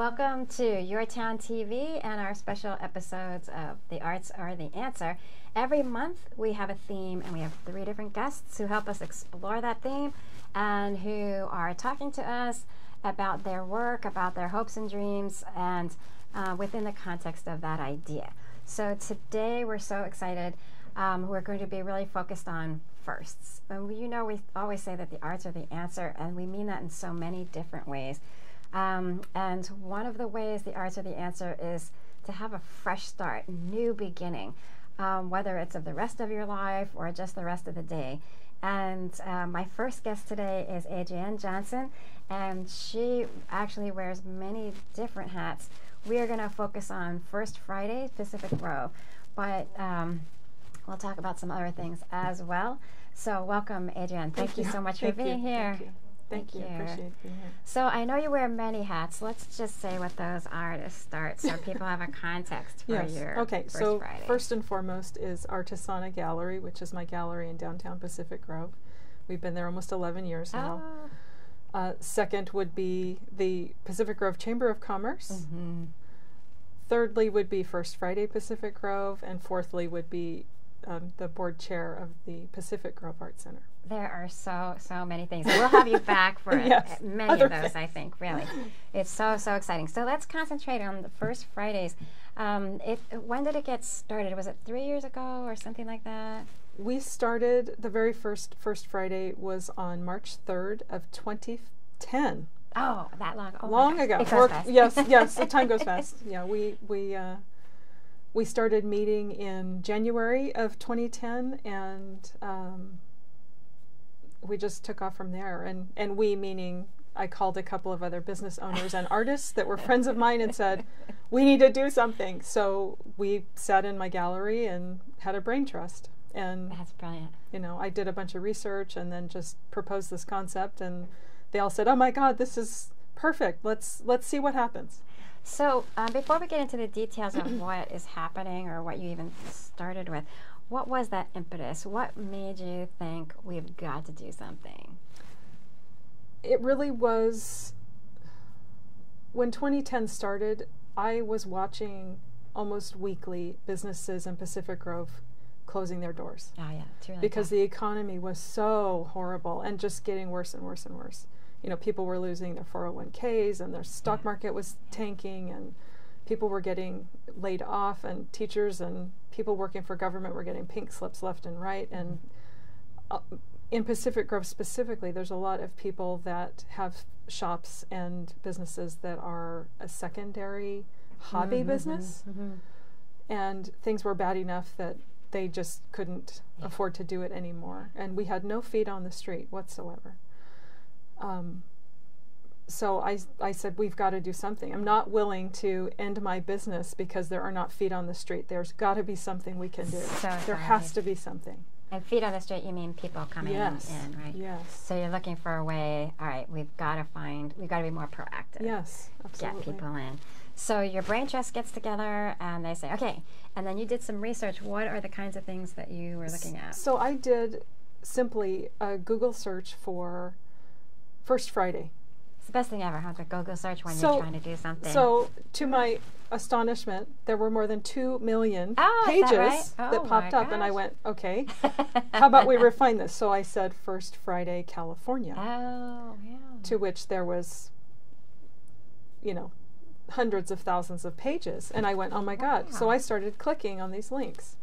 Welcome to YourTown TV and our special episodes of The Arts Are the Answer. Every month we have a theme and we have 3 different guests who help us explore that theme and who are talking to us about their work, about their hopes and dreams, and within the context of that idea. So today we're so excited. We're going to be really focused on firsts. And you know, we always say that the arts are the answer, and we mean that in so many different ways. And one of the ways the arts are the answer is to have a fresh start, new beginning, whether it's of the rest of your life or just the rest of the day. And my first guest today is Adrianne Jonson, and she actually wears many different hats. We are going to focus on First Friday, Pacific Grove, but we'll talk about some other things as well. So welcome, Adrianne. Thank you so much for being here. Thank you. Appreciate being here. So I know you wear many hats. Let's just say what those are to start so people have a context for your First Friday. First and foremost is Artisana Gallery, which is my gallery in downtown Pacific Grove. We've been there almost 11 years now. Second would be the Pacific Grove Chamber of Commerce. Thirdly would be First Friday Pacific Grove. And fourthly would be the board chair of the Pacific Grove Art Center. There are so many things. We'll have you back for many of those, I think, really. It's so exciting. So let's concentrate on the First Fridays. When did it get started? Was it 3 years ago or something like that? We started, the very first Friday was on March 3rd of 2010. Oh, that long? Oh, long ago. It goes fast. Yes, the time goes fast. Yeah, we started meeting in January of 2010, and we just took off from there. And we, meaning I called a couple of other business owners and artists that were friends of mine and said, we need to do something. So we sat in my gallery and had a brain trust. And that's brilliant. You know, I did a bunch of research and then just proposed this concept, and they all said, oh my God, this is perfect. Let's see what happens. So before we get into the details of what is happening or what you even started with, what was that impetus? What made you think we've got to do something? It really was, when 2010 started, I was watching almost weekly businesses in Pacific Grove closing their doors. Oh yeah, it's really because tough. The economy was so horrible and just getting worse and worse and worse. You know, people were losing their 401ks and their stock market was tanking, and people were getting laid off, and teachers and people working for government were getting pink slips left and right. And in Pacific Grove specifically, there's a lot of people that have shops and businesses that are a secondary hobby business. And things were bad enough that they just couldn't afford to do it anymore. And we had no feet on the street whatsoever. So I said, we've got to do something. I'm not willing to end my business because there are not feet on the street. There's got to be something we can do. There has to be something. And feet on the street, you mean people coming in, right? Yes. So you're looking for a way, all right, we've got to be more proactive. Yes, absolutely. Get people in. So your brain trust gets together and they say, okay, and then you did some research. What are the kinds of things that you were looking at? So I did simply a Google search for First Friday. It's the best thing ever, huh? To Google search when you're trying to do something. So to my astonishment, there were more than 2 million that pages that popped up, and I went, okay, how about we refine this? So I said First Friday, California. Oh, yeah. To which there was, you know, hundreds of thousands of pages. And I went, oh my God. So I started clicking on these links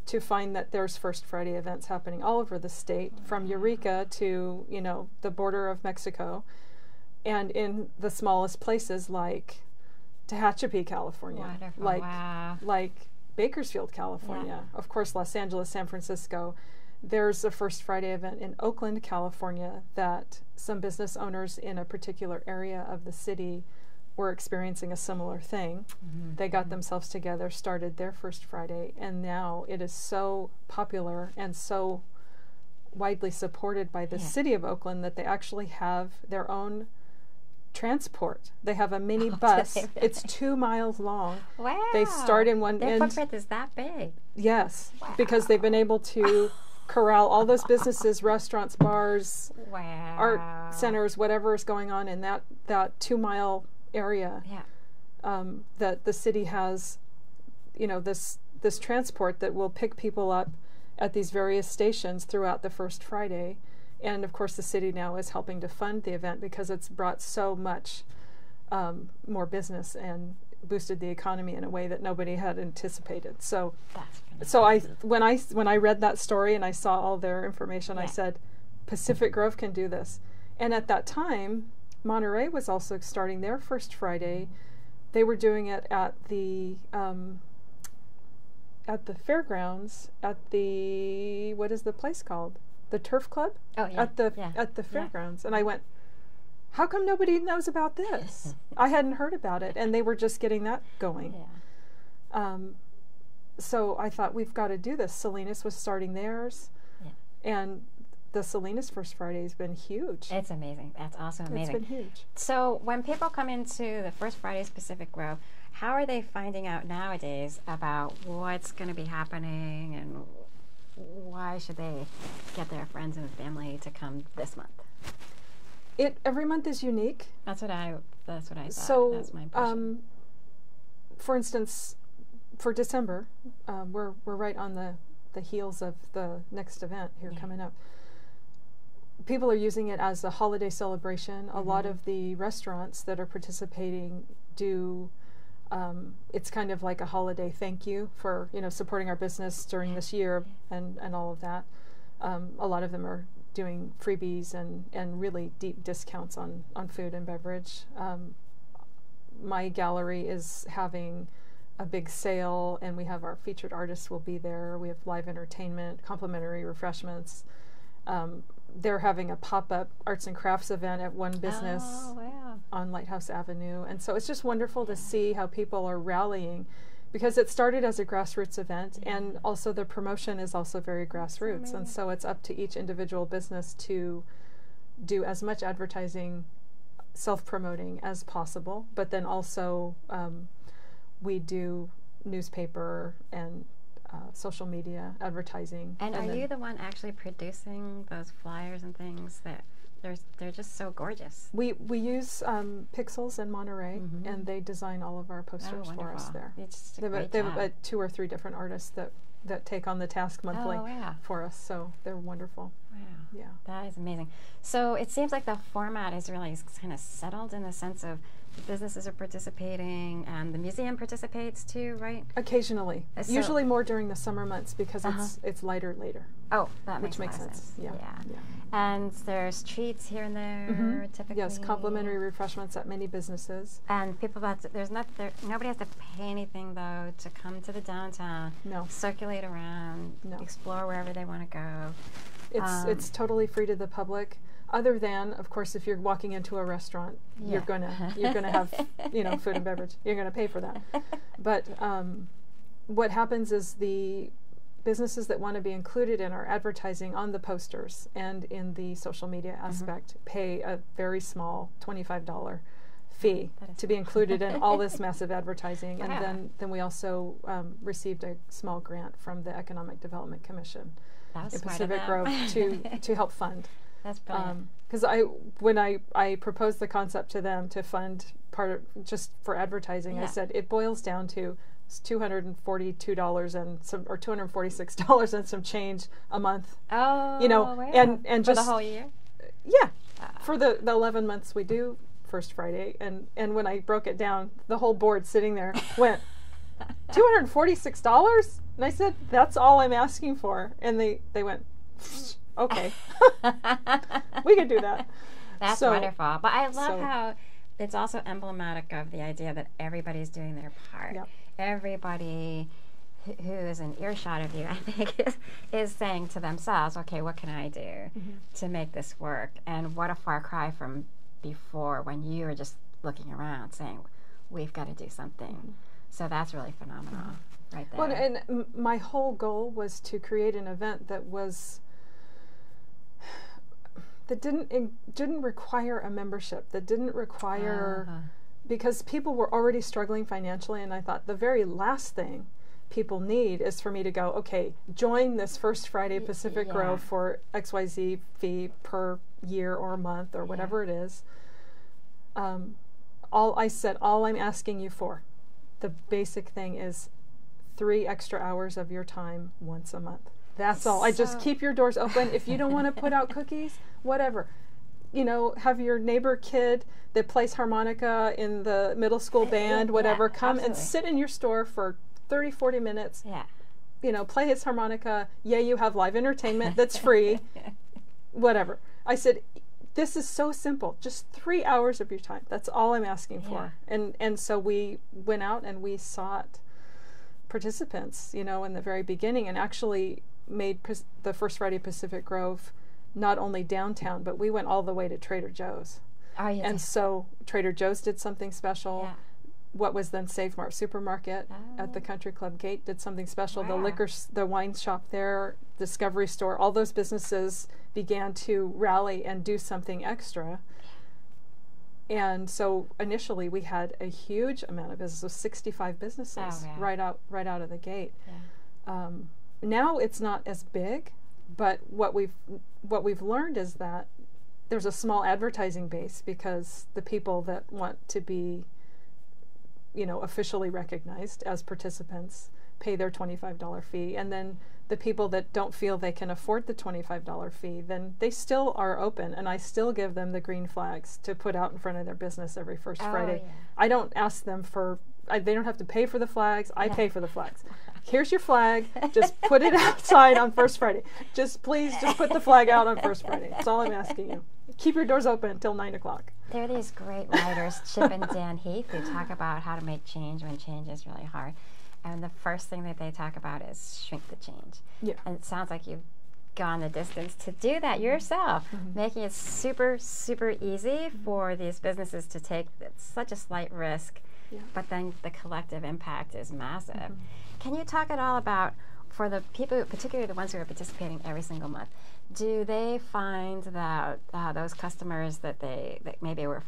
to find that there's First Friday events happening all over the state, from Eureka to, you know, the border of Mexico, and in the smallest places like Tehachapi, California, like Bakersfield, California, of course, Los Angeles, San Francisco. There's a First Friday event in Oakland, California, that some business owners in a particular area of the city were experiencing a similar thing. They got themselves together, started their First Friday, and now it is so popular and so widely supported by the city of Oakland that they actually have their own transport. They have a mini bus. Really? It's 2 miles long. Wow. They start in one end. Their footprint is that big. Yes, because they've been able to corral all those businesses, restaurants, bars, art centers, whatever is going on in that 2 mile area. Yeah. That the city has, you know, this transport that will pick people up at these various stations throughout the first Friday. And of course the city now is helping to fund the event because it's brought so much more business and boosted the economy in a way that nobody had anticipated. So when I read that story and I saw all their information, I said, Pacific Grove can do this. And at that time, Monterey was also starting their first Friday. They were doing it at the fairgrounds, at the, what is the place called? The Turf Club? Oh, yeah. At the fairgrounds. And I went, how come nobody knows about this? I hadn't heard about it, and they were just getting that going. Yeah. So I thought, we've got to do this. Salinas was starting theirs, and the Salinas First Friday has been huge. It's amazing. That's also amazing. It's been huge. So when people come into the First Fridays Pacific Grove, how are they finding out nowadays about what's going to be happening, and why should they get their friends and family to come this month? Every month is unique. That's what I thought. So, that's my impression. For instance, for December, we're right on the heels of the next event here coming up. People are using it as a holiday celebration. A lot of the restaurants that are participating do. It's kind of like a holiday thank you for, you know, supporting our business during this year and all of that. A lot of them are doing freebies and really deep discounts on food and beverage. My gallery is having a big sale, and we have our featured artists will be there. We have live entertainment, complimentary refreshments. They're having a pop-up arts and crafts event at one business on Lighthouse Avenue. And so it's just wonderful to see how people are rallying, because it started as a grassroots event, and also the promotion is also very grassroots. And so it's up to each individual business to do as much advertising, self-promoting as possible, but then also we do newspaper and social media advertising. And are you the one actually producing those flyers and things that they're just so gorgeous? We use Pixels in Monterey, and they design all of our posters for us there. They have 2 or 3 different artists that take on the task monthly for us, so they're wonderful. Wow. Yeah. That is amazing. So it seems like the format is really kind of settled in the sense of businesses are participating and the museum participates too, right? Occasionally. So usually more during the summer months because it's lighter later. Oh, that makes makes sense. Yeah. And there's treats here and there typically. Yes, complimentary refreshments at many businesses. And people nobody has to pay anything though to come to the downtown. No. Circulate around. No. Explore wherever they want to go. It's totally free to the public. Other than, of course, if you're walking into a restaurant, you're gonna have food and beverage. You're gonna pay for that. But what happens is the businesses that want to be included in our advertising on the posters and in the social media aspect pay a very small $25 fee to be included in all this massive advertising. And then we also received a small grant from the Economic Development Commission in Pacific Grove to help fund. That's brilliant. Because when I proposed the concept to them to fund part of just for advertising, I said it boils down to $242 and some, or $246 and some change a month. Oh, and for just the whole year. Yeah, for the 11 months we do First Friday, and when I broke it down, the whole board sitting there went $246, and I said that's all I'm asking for, and they went. Okay, we can do that. That's wonderful. But I love how it's also emblematic of the idea that everybody's doing their part. Yep. Everybody who is in earshot of you, I think, is saying to themselves, okay, what can I do to make this work? And what a far cry from before when you were just looking around saying, we've got to do something. So that's really phenomenal right there. Well, and my whole goal was to create an event that didn't require a membership, that didn't require, because people were already struggling financially, and I thought the very last thing people need is for me to go, okay, join this First Friday Pacific Grove for XYZ fee per year or month or whatever it is. all I'm asking you for, the basic thing is 3 extra hours of your time once a month. That's all. I just keep your doors open. If you don't want to put out cookies, whatever. You know, have your neighbor kid that plays harmonica in the middle school band, whatever, come and sit in your store for 30, 40 minutes. Yeah. You know, play his harmonica. Yeah, you have live entertainment that's free. Whatever. I said, this is so simple. Just 3 hours of your time. That's all I'm asking for. And so we went out and we sought participants, you know, in the very beginning, and actually made the First Friday Pacific Grove not only downtown, but we went all the way to Trader Joe's. Oh, yes. And so Trader Joe's did something special. Yeah. What was then Save Mart Supermarket at the Country Club Gate did something special. Wow. The wine shop there, Discovery Store, all those businesses began to rally and do something extra. And so initially we had a huge amount of business, so 65 businesses right out of the gate. Yeah. Now it's not as big, but what we've learned is that there's a small advertising base, because the people that want to be, you know, officially recognized as participants pay their $25 fee, and then the people that don't feel they can afford the $25 fee, then they still are open, and I still give them the green flags to put out in front of their business every first Friday. Yeah. I don't ask them for, they don't have to pay for the flags, I pay for the flags. Here's your flag, just put it outside on First Friday. Please put the flag out on First Friday. That's all I'm asking you. Keep your doors open until 9 o'clock. There are these great writers, Chip and Dan Heath, who talk about how to make change when change is really hard. And the first thing that they talk about is shrink the change. Yeah. And it sounds like you've gone the distance to do that yourself, making it super, super easy for these businesses to take such a slight risk, but then the collective impact is massive. Can you talk at all about, for the people, particularly the ones who are participating every single month, do they find that those customers that maybe were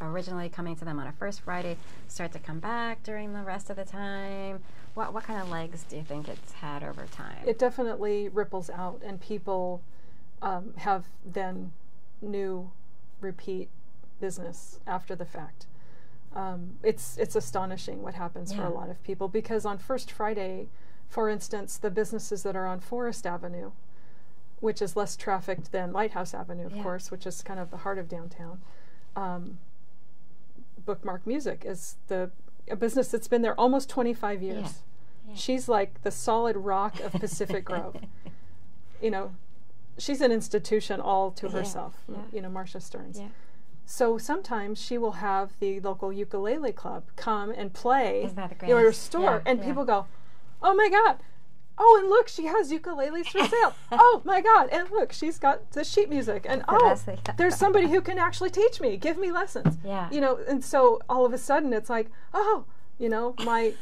originally coming to them on a First Friday start to come back during the rest of the time? What kind of legs do you think it's had over time? It definitely ripples out, and people have then new repeat business after the fact. It's astonishing what happens for a lot of people, because on First Friday, for instance, the businesses that are on Forest Avenue, which is less trafficked than Lighthouse Avenue, of course, which is kind of the heart of downtown. Bookmark Music is a business that's been there almost 25 years. Yeah. She's like the solid rock of Pacific Grove. You know, she's an institution all to herself, you know, Marcia Stearns. Yeah. So sometimes she will have the local ukulele club come and play in her store, and people go, oh my God, oh, and look, she has ukuleles for sale. Oh my God, and look, she's got the sheet music, and there's somebody who can actually teach me, give me lessons. Yeah. You know, and so all of a sudden it's like, oh, you know, my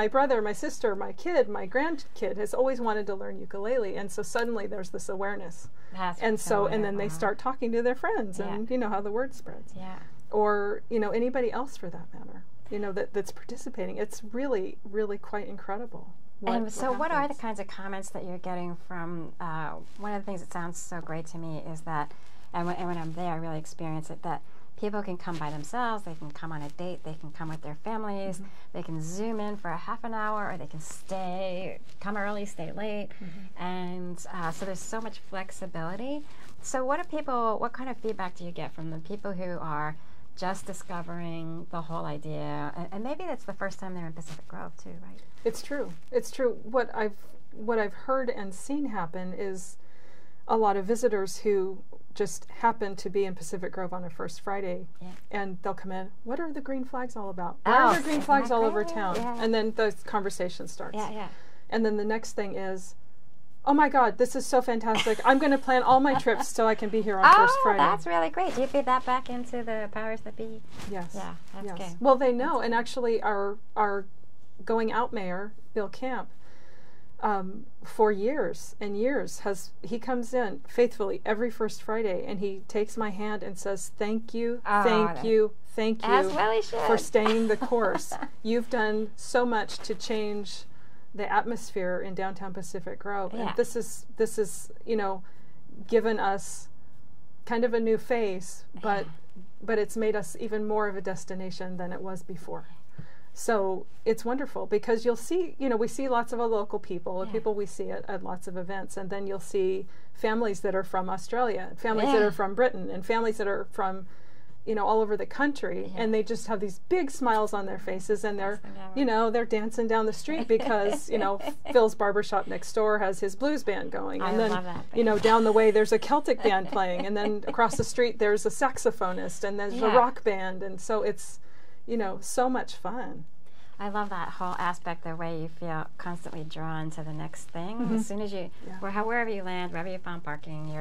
brother, my sister, my kid, my grandkid has always wanted to learn ukulele, and so suddenly there's this awareness. And then they start talking to their friends, and you know how the word spreads. Yeah. Or, you know, anybody else for that matter, you know, that's participating. It's really, really quite incredible. What are the kinds of comments that you're getting from, one of the things that sounds so great to me is that, and when I'm there I really experience it, that people can come by themselves, they can come on a date, they can come with their families, they can Zoom in for a half an hour, or they can come early, stay late, and so there's so much flexibility. So what kind of feedback do you get from the people who are just discovering the whole idea, and maybe that's the first time they're in Pacific Grove too, right? It's true. It's true. What I've heard and seen happen is a lot of visitors who just happen to be in Pacific Grove on a First Friday, and they'll come in. What are the green flags all about? Why are there green flags all over town? Yeah. And then the conversation starts. Yeah, yeah. And then the next thing is, oh my God, this is so fantastic. I'm going to plan all my trips so I can be here on First Friday. That's really great. Do you feed that back into the powers that be? Yes. Yeah, that's good. Well, they know, and actually our going out mayor, Bill Camp, for years and years he comes in faithfully every First Friday, and he takes my hand and says, thank you for staying the course. You've done so much to change the atmosphere in downtown Pacific Grove, and this is you know, given us kind of a new face, but it's made us even more of a destination than it was before. So it's wonderful because you'll see, you know, we see lots of local people, people we see at lots of events, and then you'll see families that are from Australia, families that are from Britain, and families that are from, you know, all over the country, and they just have these big smiles on their faces, and they're, you know, they're dancing down the street because, you know, Phil's barbershop next door has his blues band going, and then, you know, down the way there's a Celtic band playing, and then across the street there's a saxophonist, and there's a rock band, and so it's, you know, so much fun. I love that whole aspect, the way you feel constantly drawn to the next thing. As soon as you, wherever you land, wherever you found parking,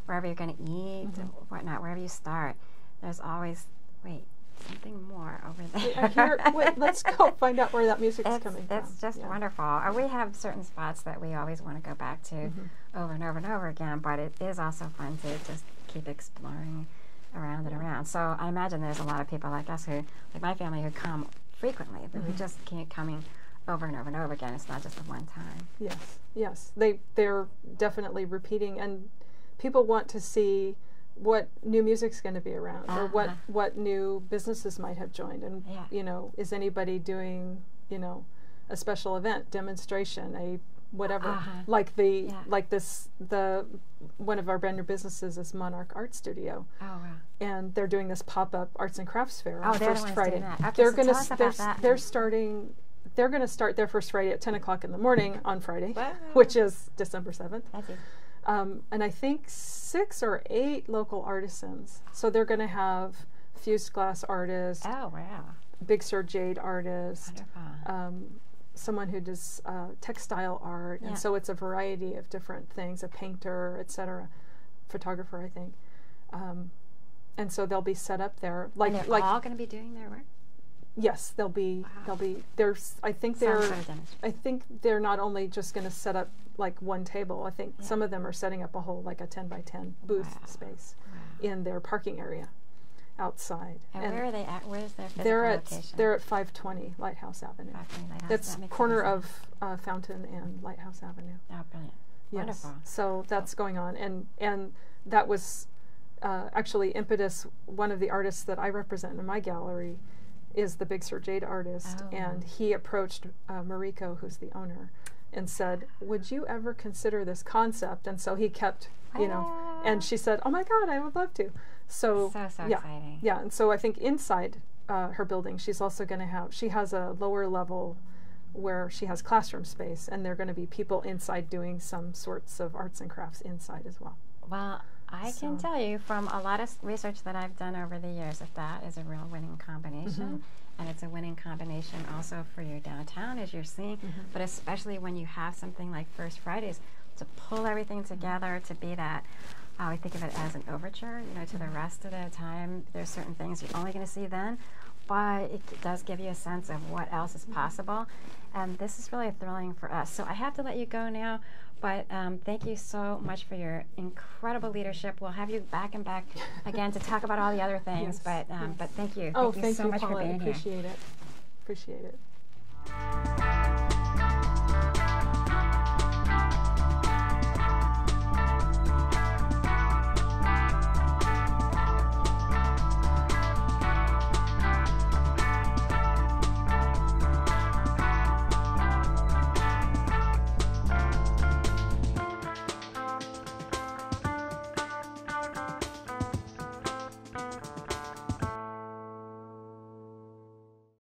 wherever you're going to eat, whatnot, wherever you start, there's always, wait, something more over there. Wait, let's go find out where that music's coming from. It's just wonderful. We have certain spots that we always want to go back to over and over and over again, but it is also fun to just keep exploring around and around. So I imagine there's a lot of people like us who, like my family, who come frequently, but we just keep coming over and over and over again. It's not just a one time. Yes, yes. They're definitely repeating, and people want to see what new music's going to be around, or what new businesses might have joined, and you know, is anybody doing, you know, a special event, demonstration, a whatever, like the one of our brand new businesses is Monarch Art Studio. Oh wow! And they're doing this pop-up arts and crafts fair on first Friday. They're going to they're going to start their first Friday at 10 o'clock in the morning on Friday, which is December 7th. And I think 6 or 8 local artisans. So they're going to have fused glass artists. Oh wow! Big Sur jade artist. Someone who does textile art, and so it's a variety of different things, a painter, etc., photographer, I think. And so they'll be set up there. And they're all going to be doing their work? Yes, they'll be. There's. I think they're not only just going to set up like one table. I think some of them are setting up a whole, like a 10 by 10 booth space in their parking area outside. And where are they at? Where's their physical location? They're at 520 Lighthouse Avenue. That's corner of Fountain and Lighthouse Avenue. Oh, brilliant! Yes. Wonderful. So that's going on, and that was actually impetus. One of the artists that I represent in my gallery is the Big Sur jade artist, and he approached Mariko, who's the owner, and said, "Would you ever consider this concept?" And so he kept, you know, and she said, "Oh my God, I would love to." So exciting. Yeah, and so I think inside her building, she's also going to have, she has a lower level where she has classroom space, and there are going to be people inside doing some sorts of arts and crafts inside as well. Well, I can tell you from a lot of research that I've done over the years that is a real winning combination. And it's a winning combination also for your downtown, as you're seeing, but especially when you have something like First Fridays, to pull everything together, to be that, I think of it as an overture, you know, to the rest of the time. There's certain things you're only going to see then, but it does give you a sense of what else is possible. And this is really thrilling for us. So I have to let you go now, but thank you so much for your incredible leadership. We'll have you back and back again to talk about all the other things, but thank you. Oh, thank you so much Paulette. for being here. Appreciate it. Appreciate it.